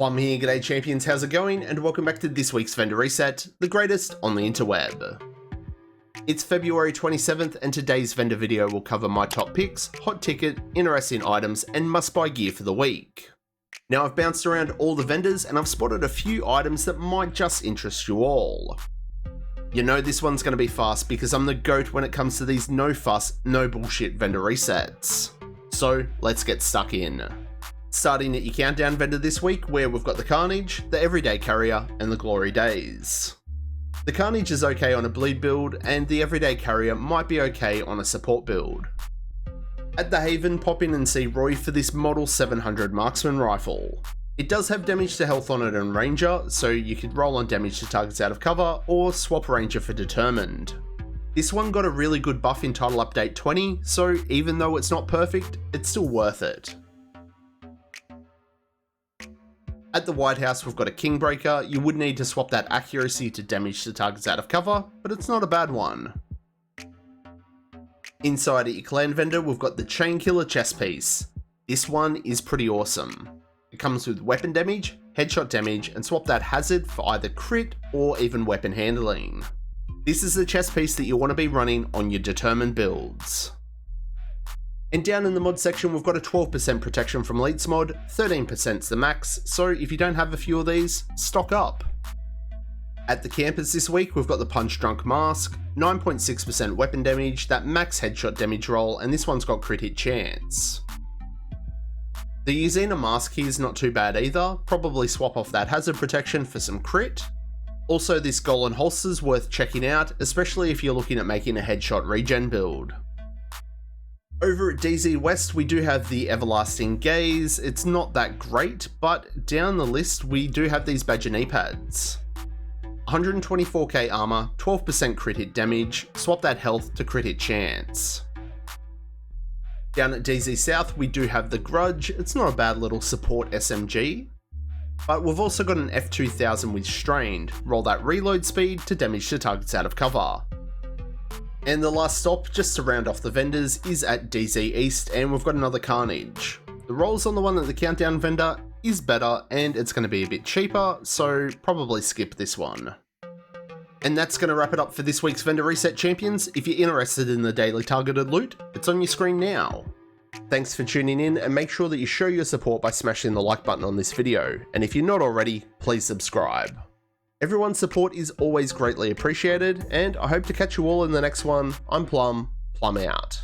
Plum here, g'day champions, how's it going? And welcome back to this week's Vendor Reset, the greatest on the interweb. It's February 27th and today's vendor video will cover my top picks, hot ticket, interesting items, and must-buy gear for the week. Now I've bounced around all the vendors and I've spotted a few items that might just interest you all. You know this one's going to be fast because I'm the GOAT when it comes to these no fuss, no bullshit vendor resets. So let's get stuck in. Starting at your countdown vendor this week, where we've got the Carnage, the Everyday Carrier, and the Glory Days. The Carnage is okay on a bleed build, and the Everyday Carrier might be okay on a support build. At the Haven, pop in and see Roy for this Model 700 Marksman Rifle. It does have damage to health on it and Ranger, so you could roll on damage to targets out of cover, or swap Ranger for Determined. This one got a really good buff in Title Update 20, so even though it's not perfect, it's still worth it. At the White House, we've got a Kingbreaker. You would need to swap that accuracy to damage to targets out of cover, but it's not a bad one. Inside at your clan vendor, we've got the Chainkiller chest piece. This one is pretty awesome. It comes with weapon damage, headshot damage, and swap that hazard for either crit or even weapon handling. This is the chest piece that you want to be running on your determined builds. And down in the mod section, we've got a 12% protection from Elites mod, 13%'s the max, so if you don't have a few of these, stock up. At the campers this week, we've got the Punch Drunk Mask, 9.6% weapon damage, that max headshot damage roll, and this one's got crit hit chance. The Uzina Mask here is not too bad either, probably swap off that hazard protection for some crit. Also, this Golan holster's worth checking out, especially if you're looking at making a headshot regen build. Over at DZ West, we do have the Everlasting Gaze. It's not that great, but down the list, we do have these badger knee pads. 124k armor, 12% crit hit damage, swap that health to crit hit chance. Down at DZ South, we do have the Grudge. It's not a bad little support SMG, but we've also got an F2000 with Strained. Roll that reload speed to damage to targets out of cover. And the last stop, just to round off the vendors, is at DZ East, and we've got another Carnage. The rolls on the one at the countdown vendor is better, and it's going to be a bit cheaper, so probably skip this one. And that's going to wrap it up for this week's Vendor Reset champions. If you're interested in the daily targeted loot, it's on your screen now. Thanks for tuning in, and make sure that you show your support by smashing the like button on this video, and if you're not already, please subscribe. Everyone's support is always greatly appreciated, and I hope to catch you all in the next one. I'm Plum out.